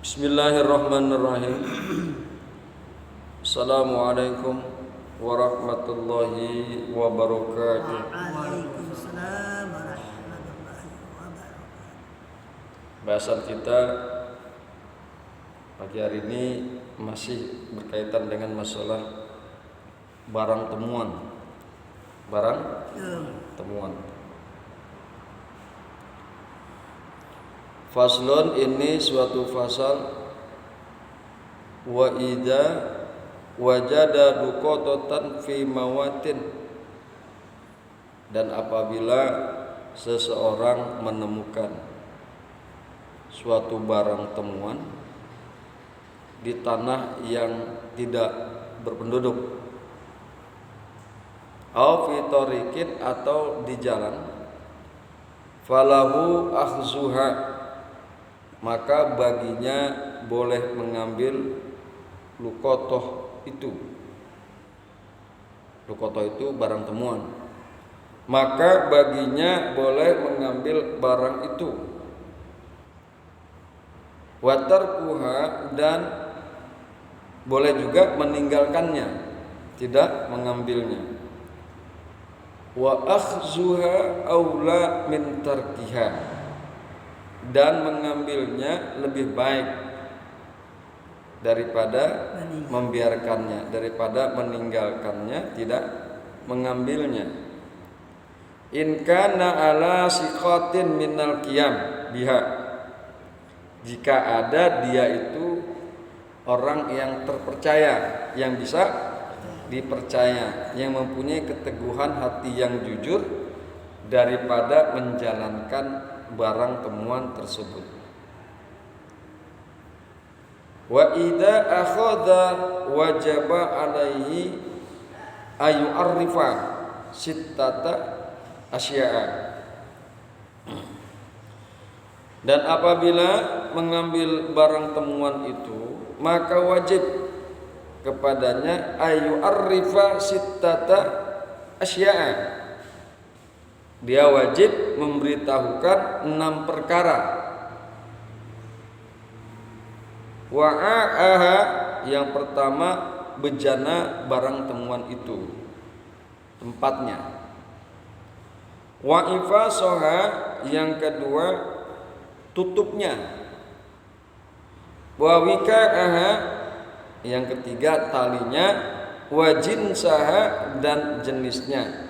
Bismillahirrahmanirrahim. Assalamualaikum warahmatullahi wabarakatuh. Waalaikumsalam warahmatullahi wabarakatuh. Bahasan kita pagi hari ini masih berkaitan dengan masalah barang temuan. Barang temuan. Faslun, ini suatu fasal. Wa idza wajada duqatan fi mawatin, dan apabila seseorang menemukan suatu barang temuan di tanah yang tidak berpenduduk, au fi tariqin, atau di jalan, falahu akhzuha, maka baginya boleh mengambil luqatoh itu. Luqatoh itu barang temuan, maka baginya boleh mengambil barang itu. Wa tarkuha, dan boleh juga meninggalkannya, tidak mengambilnya. Wa akhzuha aula min tarkiha, dan mengambilnya lebih baik daripada membiarkannya, daripada meninggalkannya, tidak mengambilnya. In kana ala siqatin minal qiyam biha, jika ada dia itu orang yang terpercaya, yang bisa dipercaya, yang mempunyai keteguhan hati yang jujur daripada menjalankan barang temuan tersebut. Wa idza akhadha wajaba alaihi ayu arifa sittata asya'a, dan apabila mengambil barang temuan itu, maka wajib kepadanya ayu arifa sittata asya'a, dia wajib memberitahukan 6 perkara. Wa'aha, yang pertama, bejana barang temuan itu, tempatnya. Wa'ifasoha, yang kedua, tutupnya. Wawika'aha, yang ketiga, talinya. Wajinsaha, dan jenisnya.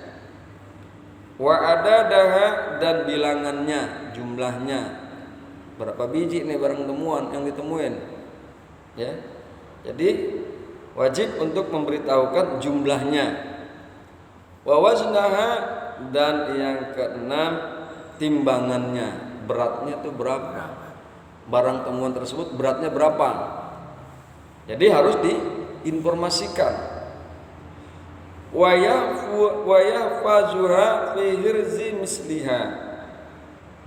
Wa adadaha, dan bilangannya, jumlahnya. Berapa biji nih barang temuan yang ditemuin? Ya. Jadi wajib untuk memberitahukan jumlahnya. Wa waznaha, dan yang keenam, timbangannya, beratnya itu berapa? Barang temuan tersebut beratnya berapa? Jadi harus diinformasikan. Wa yahfazuha fi hirzi misliha,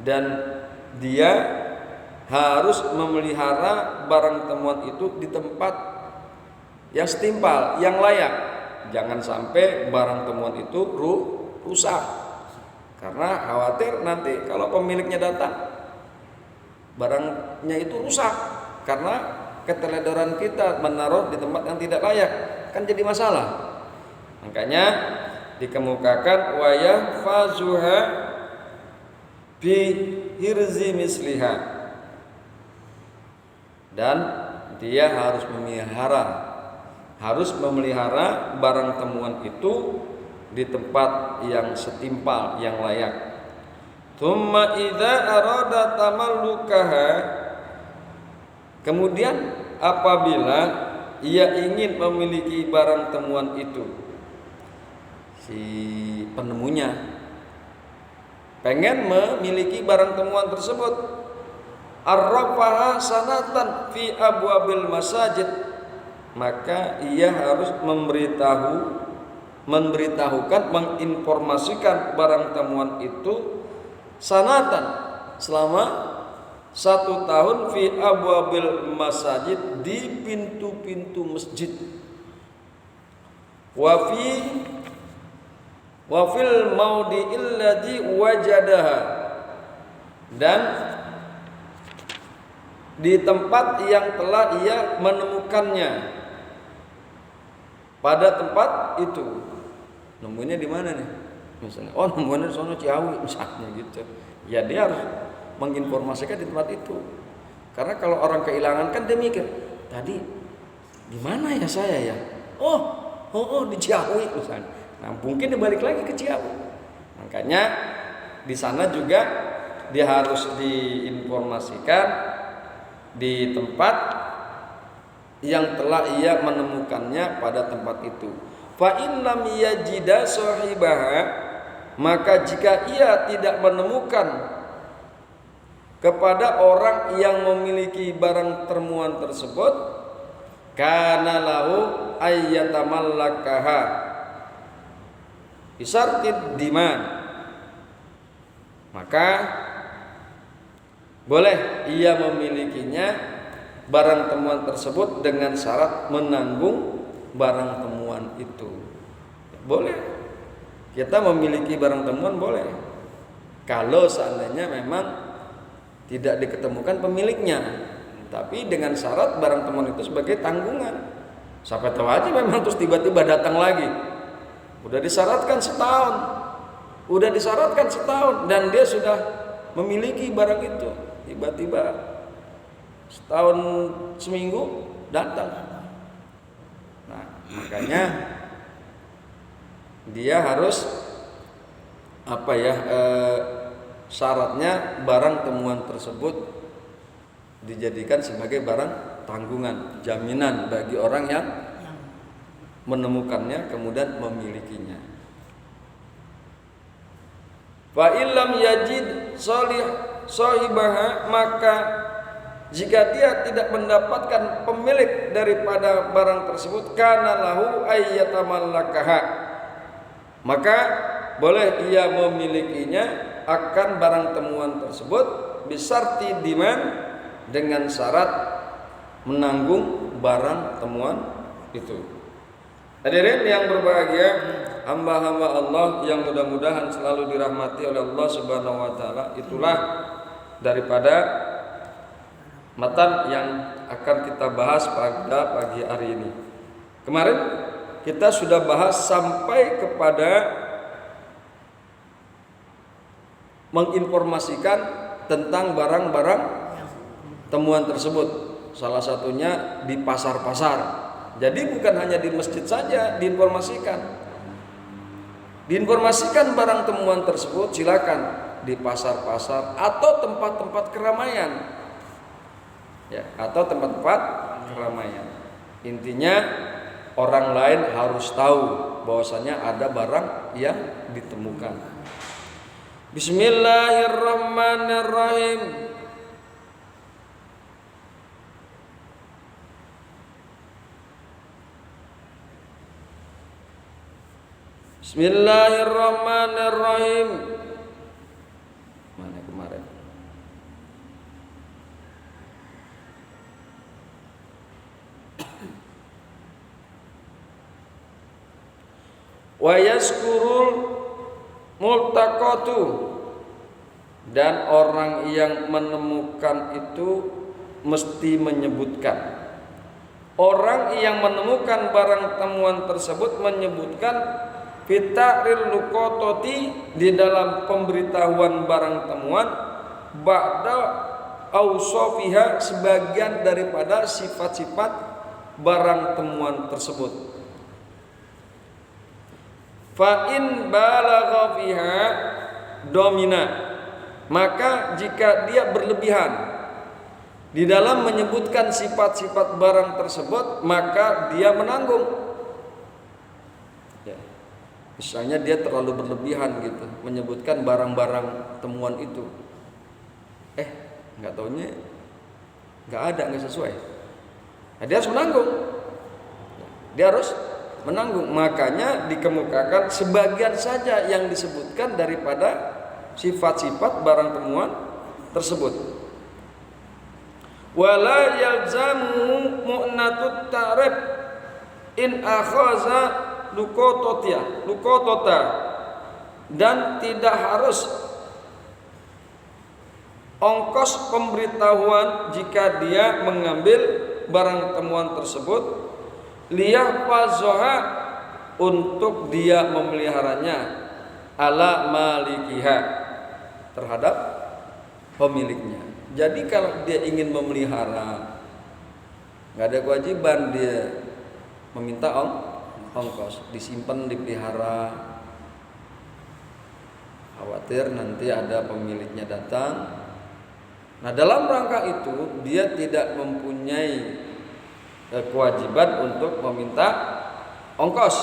dan dia harus memelihara barang temuan itu di tempat yang setimpal, yang layak. Jangan sampai barang temuan itu rusak, karena khawatir nanti kalau pemiliknya datang barangnya itu rusak karena keteledoran kita menaruh di tempat yang tidak layak, kan jadi masalah. Makanya dikemukakan wa yahfazuha bi hirzi misliha, dan dia harus memelihara barang temuan itu di tempat yang setimpal, yang layak. Tsumma idza arada tamallukaha, kemudian apabila ia ingin memiliki barang temuan itu, si penemunya pengen memiliki barang temuan tersebut, arrafaha sanatan fi abwabil masajid, maka ia harus memberitahukan, menginformasikan barang temuan itu sanatan, selama 1 tahun, fi abwabil masajid, di pintu-pintu masjid. Wa fil maudi'il ladzi wajadaha, dan di tempat yang telah ia menemukannya pada tempat itu. Nemunya di mana nih? Misalnya, oh nemunya di sono Ciawi misalnya gitu. Ya dia harus menginformasikan di tempat itu. Karena kalau orang kehilangan kan dia mikir, tadi di mana ya saya ya? Oh di Ciawi misalnya. Nah mungkin dia balik lagi ke Ciawi. Makanya di sana juga dia harus diinformasikan di tempat yang telah ia menemukannya pada tempat itu. Fa in lam yajida sahibaha, maka jika ia tidak menemukan kepada orang yang memiliki barang temuan tersebut, kana lahu ayyatamallakaha bisartid diman, maka boleh ia memilikinya barang temuan tersebut dengan syarat menanggung barang temuan itu. Boleh kita memiliki barang temuan, boleh kalau seandainya memang tidak diketemukan pemiliknya, tapi dengan syarat barang temuan itu sebagai tanggungan. Siapa tahu aja memang terus tiba-tiba datang lagi, udah disyaratkan setahun dan dia sudah memiliki barang itu, tiba-tiba setahun seminggu datang. Nah makanya dia harus syaratnya barang temuan tersebut dijadikan sebagai barang tanggungan, jaminan bagi orang yang menemukannya kemudian memilikinya. Fa illam yajid sahibaha, maka jika dia tidak mendapatkan pemilik daripada barang tersebut, kana lahu ayyatamallakaha, maka boleh ia memilikinya akan barang temuan tersebut bisarti diman, dengan syarat menanggung barang temuan itu. Hadirin yang berbahagia, hamba-hamba Allah yang mudah-mudahan selalu dirahmati oleh Allah Subhanahu wa taala, itulah daripada matan yang akan kita bahas pada pagi hari ini. Kemarin kita sudah bahas sampai kepada menginformasikan tentang barang-barang temuan tersebut. Salah satunya di pasar-pasar. Jadi bukan hanya di masjid saja diinformasikan. Diinformasikan barang temuan tersebut silakan di pasar-pasar atau tempat-tempat keramaian. Ya, atau tempat-tempat keramaian. Intinya orang lain harus tahu bahwasanya ada barang yang ditemukan. Bismillahirrahmanirrahim. Bismillahirrahmanirrahim. Mana kemarin? Wa yazkurul multaqatu, dan orang yang menemukan itu mesti menyebutkan. Orang yang menemukan barang temuan tersebut menyebutkan fitakril luqatati, di dalam pemberitahuan barang temuan, ba'da ausofiha, sebagian daripada sifat-sifat barang temuan tersebut. Fa in balagha fiha domina, maka jika dia berlebihan di dalam menyebutkan sifat-sifat barang tersebut, maka dia menanggung. Misalnya dia terlalu berlebihan gitu menyebutkan barang-barang temuan itu, nggak taunya nggak ada, nggak sesuai. Nah, dia harus menanggung. Dia harus menanggung. Makanya dikemukakan sebagian saja yang disebutkan daripada sifat-sifat barang temuan tersebut. Wala yalzamu mu'natut ta'rif in akhaza lukotota, dan tidak harus ongkos pemberitahuan jika dia mengambil barang temuan tersebut, liyahfazoha, untuk dia memeliharanya, ala malikiha, terhadap pemiliknya. Jadi kalau dia ingin memelihara, nggak ada kewajiban dia meminta ongkos, disimpan, dipelihara. Khawatir nanti ada pemiliknya datang. Nah, dalam rangka itu dia tidak mempunyai kewajiban untuk meminta ongkos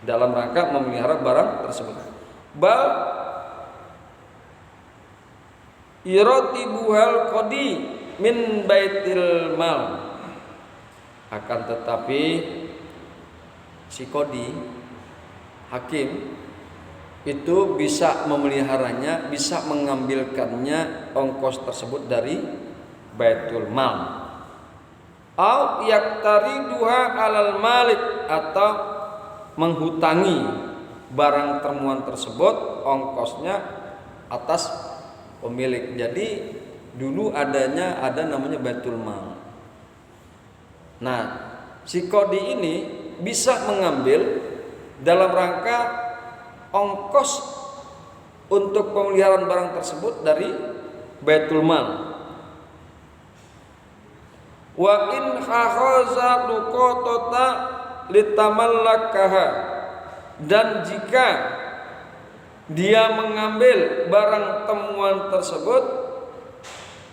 dalam rangka memelihara barang tersebut. Bal iratibuhal qadi min baitil mal, akan tetapi si qadi, hakim, itu bisa memeliharanya, bisa mengambilkannya ongkos tersebut dari baitul mal. Au yaktariduha alal malik, atau menghutangi barang temuan tersebut ongkosnya atas pemilik. Jadi dulu ada namanya baitul mal. Nah, si qadi ini bisa mengambil dalam rangka ongkos untuk pemeliharaan barang tersebut dari baitul mal. Wa in hakhaza luqatata litamallakaha, dan jika dia mengambil barang temuan tersebut,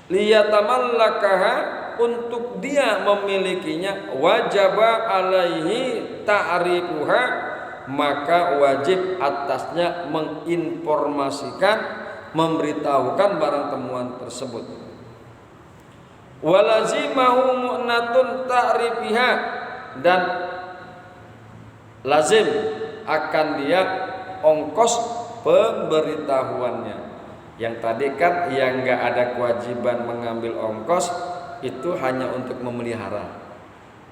liyatamallakaha, untuk dia memilikinya, wajaba alaihi ta'rifuha, maka wajib atasnya menginformasikan, memberitahukan barang temuan tersebut. Walazimahu mu'natun ta'rifiha, dan lazim akan dia ongkos pemberitahuannya. Yang tadi kan yang nggak ada kewajiban mengambil ongkos itu hanya untuk memelihara,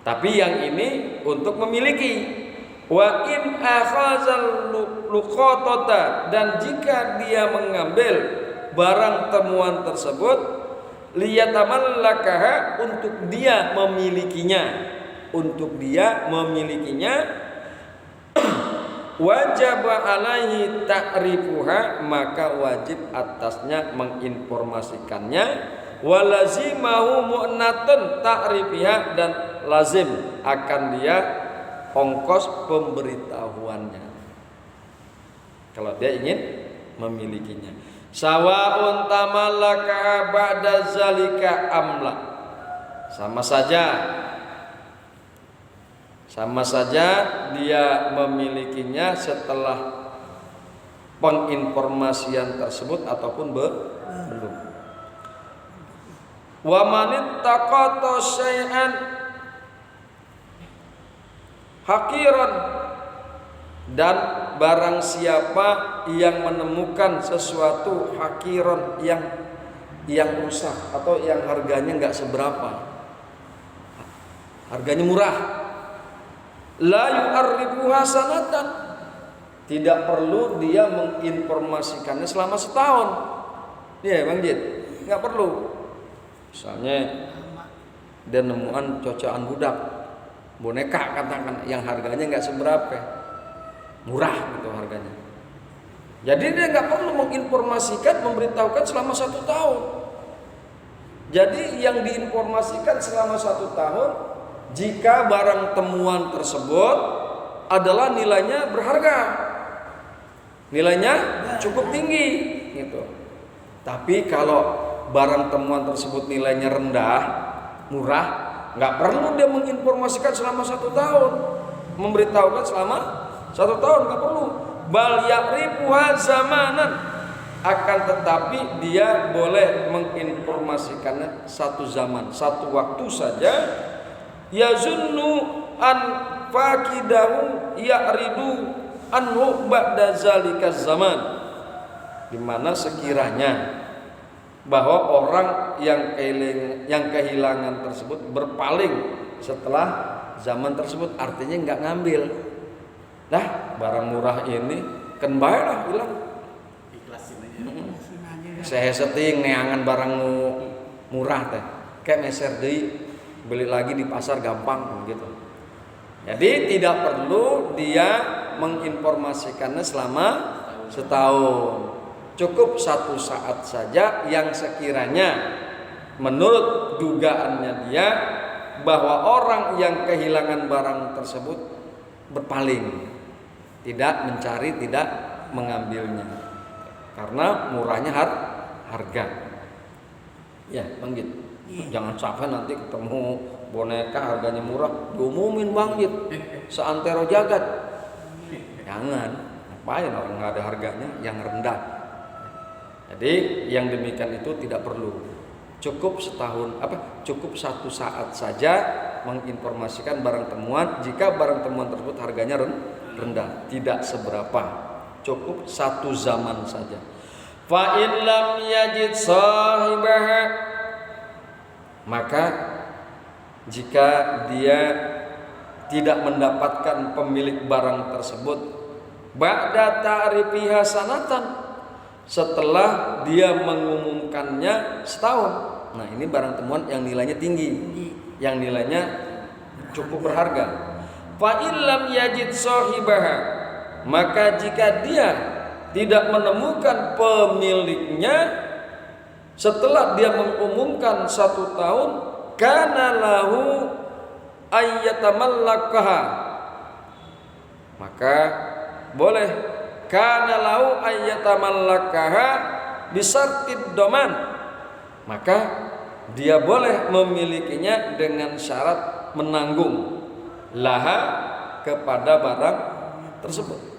tapi yang ini untuk memiliki. Wa in akhazal luqatata, dan jika dia mengambil barang temuan tersebut, liyatamallakaha, untuk dia memilikinya, wajib alaihi ta'rifuha, maka wajib atasnya menginformasikannya. Walazimahu mu'natun ta'rifiha, dan lazim akan dia ongkos pemberitahuannya kalau dia ingin memilikinya. Sawa'un tamallaka ba'da zalika amla, sama saja dia memilikinya setelah penginformasian tersebut ataupun belum. Wa manittaqata syai'an hakiran, dan barang siapa yang menemukan sesuatu hakiran, yang rusak atau yang harganya enggak seberapa, harganya murah, la yu'arribuha sanatan, tidak perlu dia menginformasikannya selama setahun. Iya, Bang Jid, enggak perlu. Misalnya dia nemuan cocokan budak, boneka katakan, yang harganya nggak seberapa, murah gitu harganya. Jadi dia nggak perlu menginformasikan, memberitahukan selama 1 tahun. Jadi yang diinformasikan selama 1 tahun, jika barang temuan tersebut adalah nilainya berharga, nilainya cukup tinggi gitu. Tapi kalau barang temuan tersebut nilainya rendah, murah, nggak perlu dia menginformasikan selama 1 tahun, memberitahukan selama 1 tahun, nggak perlu. Bal ya'rifuha zamanan, akan tetapi dia boleh menginformasikannya 1 zaman, 1 waktu saja. Yazunnu an faqidahu ya'ridu anhu ba'da zalika zaman, di mana sekiranya bahwa orang yang kehilangan tersebut berpaling setelah zaman tersebut, artinya nggak ngambil. Nah, barang murah ini kan baiklah hilang. Ikhlasin aja. Saya setting neangan barang murah teh. Kayak meser deui beli lagi di pasar gampang gitu. Jadi tidak perlu dia menginformasikannya selama setahun. Cukup satu saat saja yang sekiranya menurut dugaannya dia bahwa orang yang kehilangan barang tersebut berpaling, tidak mencari, tidak mengambilnya karena murahnya harga. Ya, Bang Git. Jangan sampai nanti ketemu boneka harganya murah diumumin Bang Git seantero jagat. Jangan, ngapain orang nggak ada harganya yang rendah. Jadi yang demikian itu tidak perlu. Cukup cukup satu saat saja menginformasikan barang temuan. Jika barang temuan tersebut harganya rendah, tidak seberapa. Cukup satu zaman saja. Fa in lam yajid sahibaha, maka jika dia tidak mendapatkan pemilik barang tersebut ba'da ta'rifiha sanatan, setelah dia mengumumkannya setahun. Nah, ini barang temuan yang nilainya tinggi, yang nilainya cukup berharga. Fa illam yajid sahibaha, maka jika dia tidak menemukan pemiliknya setelah dia mengumumkan 1 tahun, kana lahu ayyatamallakaha, maka boleh kana lahu ayyatamallakaha bisartid doman, maka dia boleh memilikinya dengan syarat menanggung laha kepada barang tersebut.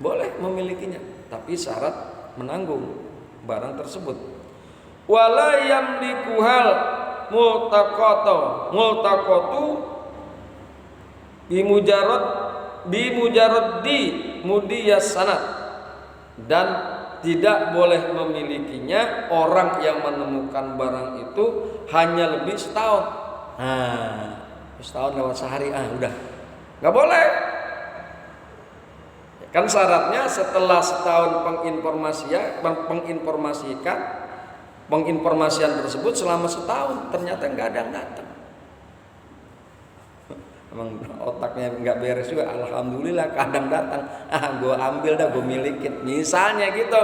Boleh memilikinya, tapi syarat menanggung barang tersebut. Wala yamlikuhal multaqatu bimujarrad di mudiyas sanad, dan tidak boleh memilikinya orang yang menemukan barang itu hanya lebih setahun. Nah, setahun lewat sehari, udah nggak boleh. Kan syaratnya setelah setahun penginformasian tersebut selama setahun ternyata nggak ada yang datang. Emang otaknya nggak beres juga. Alhamdulillah kadang datang, gue ambil dah, gue milikin, misalnya gitu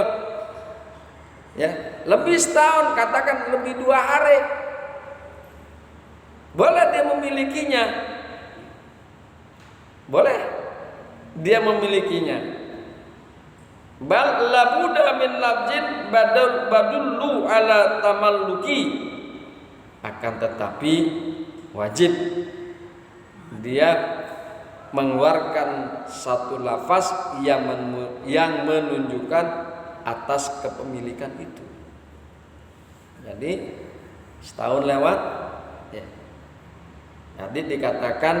ya. Lebih setahun, katakan lebih 2 hari, boleh dia memilikinya, boleh dia memilikinya. Bal labuda min labjin badullu ala tamalluki, akan tetapi wajib dia mengeluarkan satu lafaz yang menunjukkan atas kepemilikan itu. Jadi setahun lewat ya. Jadi dikatakan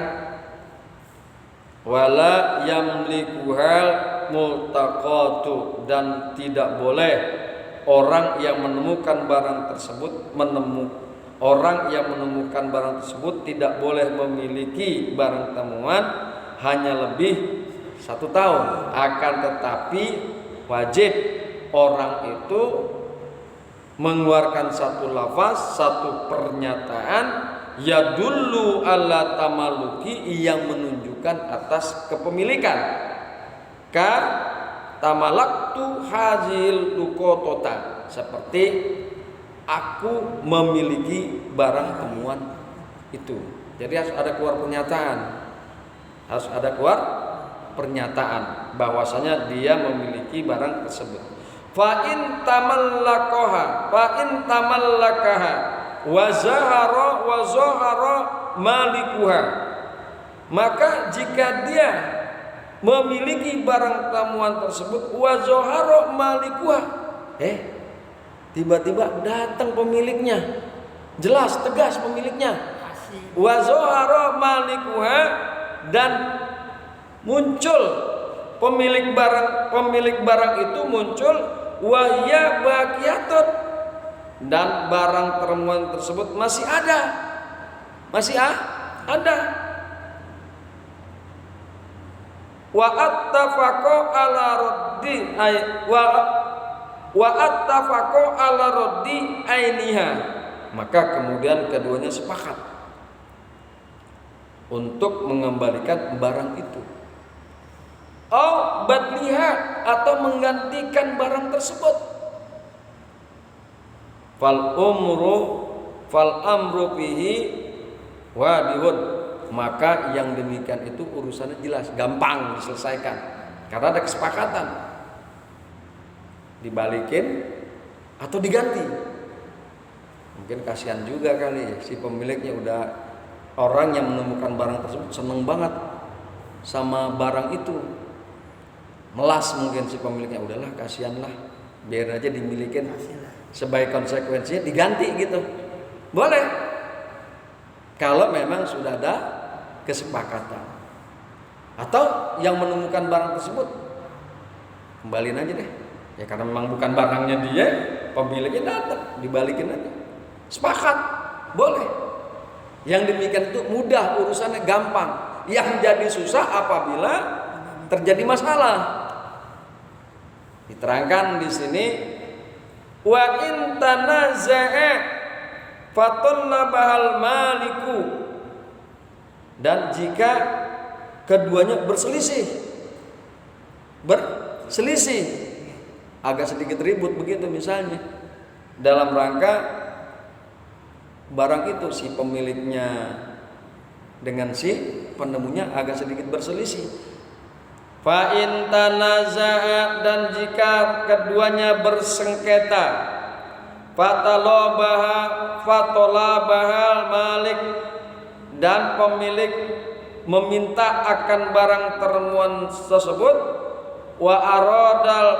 wala yamlikuhal multaqatu, dan tidak boleh orang yang menemukan barang tersebut tidak boleh memiliki barang temuan hanya lebih 1 tahun. Akan tetapi wajib orang itu mengeluarkan satu lafaz, satu pernyataan yadullu ala tamalluki, yang menunjukkan atas kepemilikan. Ka tamalaktu hazil luqotota, seperti aku memiliki barang temuan itu. Jadi harus ada keluar pernyataan bahwasanya dia memiliki barang tersebut. Fa in tamallakaha wa zahara malikuha, maka jika dia memiliki barang temuan tersebut wa zahara malikuha, tiba-tiba datang pemiliknya, jelas tegas pemiliknya, wa zahara malikuha, dan muncul pemilik barang itu muncul, wahya baqiyatun, dan barang temuan tersebut masih ada. Wa attafaqo ala raddi wa attafaqu ala raddi ainiha, maka kemudian keduanya sepakat untuk mengembalikan barang itu, au badliha, atau menggantikan barang tersebut. Fal amru fihi wadihun, maka yang demikian itu urusannya jelas, gampang diselesaikan karena ada kesepakatan, dibalikin atau diganti. Mungkin kasihan juga kali si pemiliknya, udah orang yang menemukan barang tersebut seneng banget sama barang itu, melas mungkin si pemiliknya, udahlah kasihanlah, biar aja dimilikin, sebagai konsekuensinya diganti gitu, boleh kalau memang sudah ada kesepakatan. Atau yang menemukan barang tersebut kembaliin aja deh, ya karena memang bukan barangnya dia, pemiliknya datang, dibalikin aja, sepakat, boleh. Yang demikian itu mudah, urusannya gampang. Yang jadi susah apabila terjadi masalah. Diterangkan di sini, wa in tanaza'a fatallabahal maliku, dan jika keduanya berselisih, agak sedikit ribut begitu misalnya, dalam rangka barang itu si pemiliknya dengan si penemunya agak sedikit berselisih. Fa in tanaza'a, dan jika keduanya bersengketa, fatolabahal malik, dan pemilik meminta akan barang temuan tersebut, wa aradal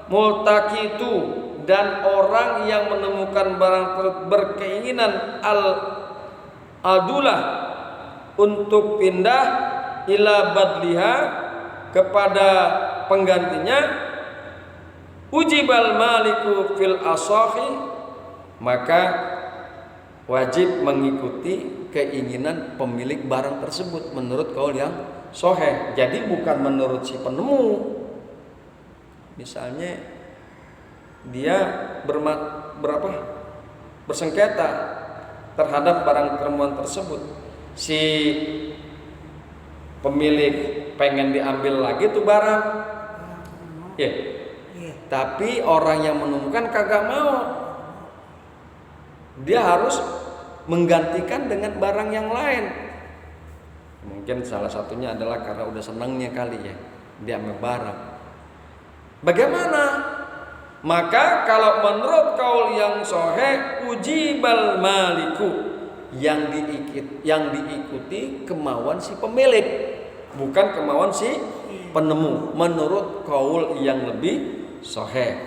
multaqitu, dan orang yang menemukan barang berkeinginan al-adulah untuk pindah ila badliha, kepada penggantinya, ujibal maliku fil asahi, maka wajib mengikuti keinginan pemilik barang tersebut menurut kaul yang sahih. Jadi bukan menurut si penemu. Misalnya dia bersengketa terhadap barang temuan tersebut, si pemilik pengen diambil lagi tuh barang, ya, tapi orang yang menemukan kagak mau, dia harus menggantikan dengan barang yang lain. Mungkin salah satunya adalah karena udah senangnya kali ya dia ambil barang. Bagaimana? Maka kalau menurut kaul yang sahih, ujibal maliku, yang diikuti kemauan si pemilik, bukan kemauan si penemu, menurut kaul yang lebih sahih.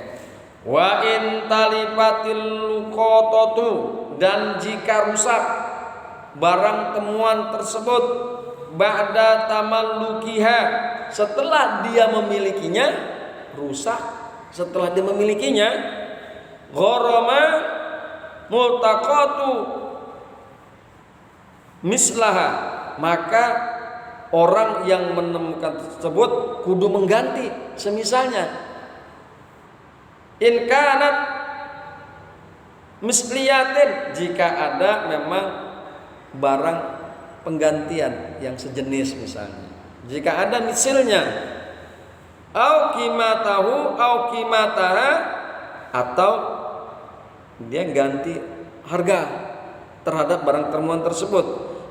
Wa in talifatil luqatatu, dan jika rusak barang temuan tersebut, ba'da tamallukiha, setelah dia memilikinya, rusak setelah dia memilikinya, gharama multaqatu mislaha, maka orang yang menemukan tersebut kudu mengganti semisalnya. In kanat misliyatin, jika ada memang barang penggantian yang sejenis misalnya, jika ada misilnya, au qimatahu au qimataha, atau dia ganti harga terhadap barang temuan tersebut.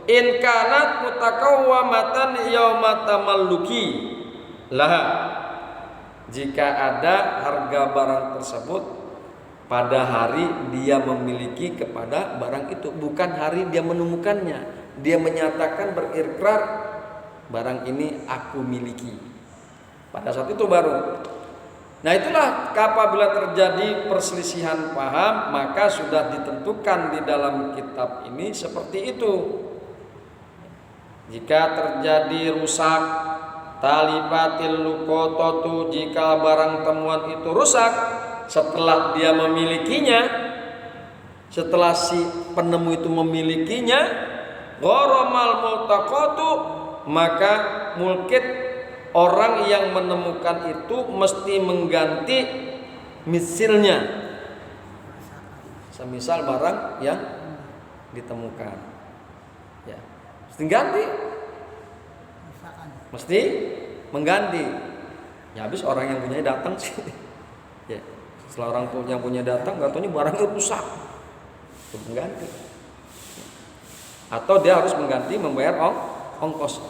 In kanat mutakawwamatan yauma tamalluki laha, jika ada harga barang tersebut pada hari dia memiliki kepada barang itu, bukan hari dia menemukannya, dia menyatakan berikrar barang ini aku miliki, pada saat itu baru. Nah itulah apabila terjadi perselisihan paham, maka sudah ditentukan di dalam kitab ini seperti itu. Jika terjadi rusak, talifatil luqatatu, jika barang temuan itu rusak setelah dia memilikinya, setelah si penemu itu memilikinya, gharamal multaqatu, maka mulkit, orang yang menemukan itu mesti mengganti misilnya, semisal barang yang ditemukan, ya, mesti ganti, mesti mengganti. Ya habis orang yang punya datang sih, ya, setelah orang yang punya datang, nggak taunya barangnya rusak, mengganti. Atau dia harus mengganti, membayar ongkos.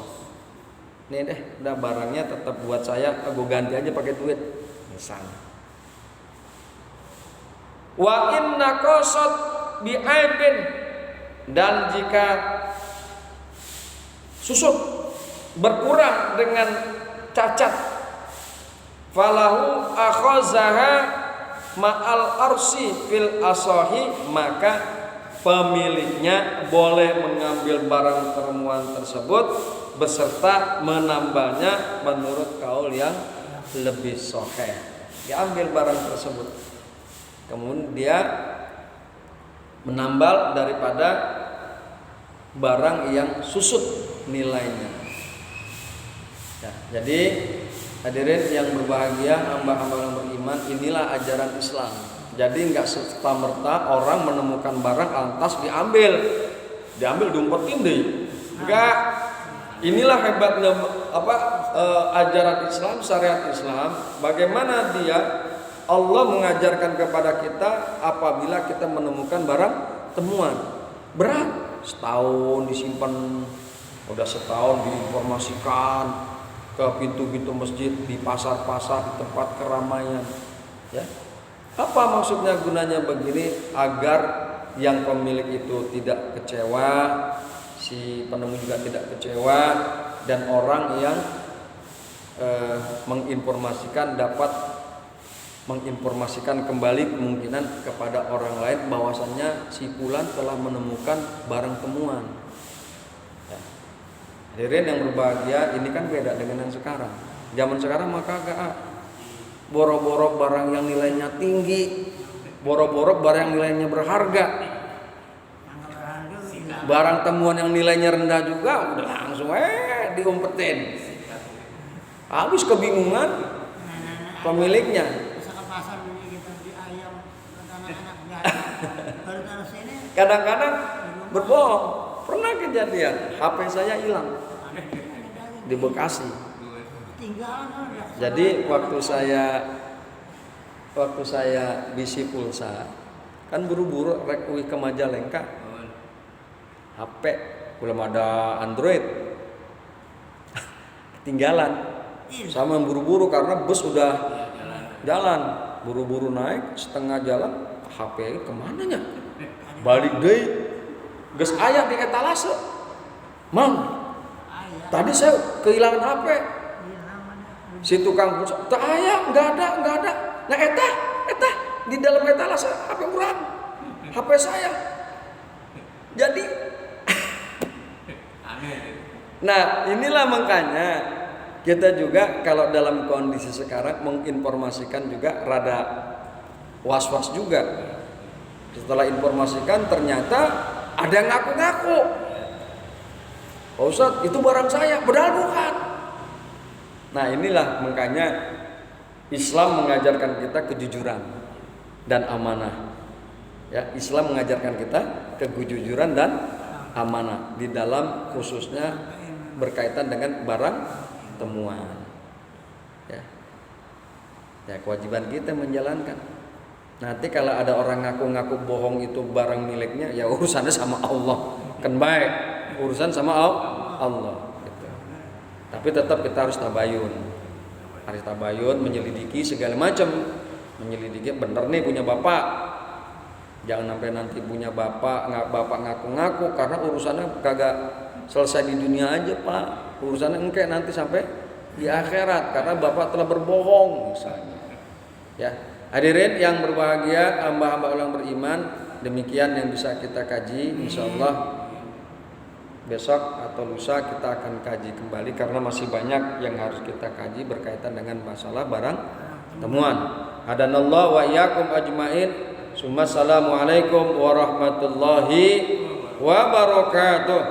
Nih deh, udah barangnya tetap buat saya, gue ganti aja pakai duit, misalnya. Wa inna qasad bi'aibin, dan jika susut berkurang dengan cacat, falahu akhazaha ma'al arsi fil asahi, maka pemiliknya boleh mengambil barang temuan tersebut beserta menambahnya menurut kaul yang lebih sahih. Diambil barang tersebut, kemudian dia menambal daripada barang yang susut nilainya. Ya, jadi hadirin yang berbahagia, hamba-hamba yang beriman, inilah ajaran Islam. Jadi enggak serta-merta orang menemukan barang lantas diambil diumpetin deh. Enggak. Inilah hebatnya ajaran Islam, syariat Islam. Bagaimana Allah mengajarkan kepada kita apabila kita menemukan barang temuan berat, setahun disimpan, udah setahun diinformasikan ke pintu-pintu masjid, di pasar-pasar, di tempat keramaian, ya. Apa maksudnya, gunanya begini? Agar yang pemilik itu tidak kecewa, si penemu juga tidak kecewa, dan orang yang menginformasikan dapat menginformasikan kembali kemungkinan kepada orang lain bahwasannya si fulan telah menemukan barang temuan. Ya. Hadirin yang berbahagia, ini kan beda dengan yang sekarang. Zaman sekarang maka kagak boro-boro barang yang nilainya tinggi, boro-boro barang yang nilainya berharga, barang temuan yang nilainya rendah juga udah langsung diumpetin. Habis kebingungan pemiliknya. Kadang-kadang berbohong. Pernah kejadian HP saya hilang di Bekasi. Jadi waktu saya bisi pulsa, kan buru-buru rek ke Majalengka. HP belum ada Android. Ketinggalan. Sama buru-buru karena bus udah jalan. Buru-buru naik, setengah jalan HP kemananya? Balik deh, geus aya di etalase. Mang, tadi saya kehilangan HP. Si tukang pulsa, tak aya, enggak ada. Nah eta di dalam etalase HP kurang, HP saya. Jadi, nah inilah makanya kita juga kalau dalam kondisi sekarang menginformasikan juga rada was-was juga. Setelah informasikan ternyata ada yang ngaku-ngaku, Pak Ustadz itu barang saya, padahal bukan. Nah inilah makanya Islam mengajarkan kita kejujuran dan amanah. Ya, Islam mengajarkan kita kejujuran dan amanah di dalam khususnya berkaitan dengan barang temuan. Ya, kewajiban kita menjalankan. Nanti kalau ada orang ngaku-ngaku bohong itu barang miliknya, ya urusannya sama Allah. Kan baik, urusan sama Allah. Gitu. Tapi tetap kita harus tabayun. Harus tabayun, menyelidiki segala macam. Menyelidiki bener nih punya bapak. Jangan sampai nanti punya bapak ngaku-ngaku karena urusannya kagak selesai di dunia aja, Pak. Urusannya engke nanti sampai di akhirat karena bapak telah berbohong misalnya. Ya. Hadirin yang berbahagia, hamba-hamba yang beriman, demikian yang bisa kita kaji. Insyaallah besok atau lusa kita akan kaji kembali karena masih banyak yang harus kita kaji berkaitan dengan masalah barang temuan. Hadanallahu wa iyyakum ajmain. Assalamualaikum warahmatullahi wabarakatuh.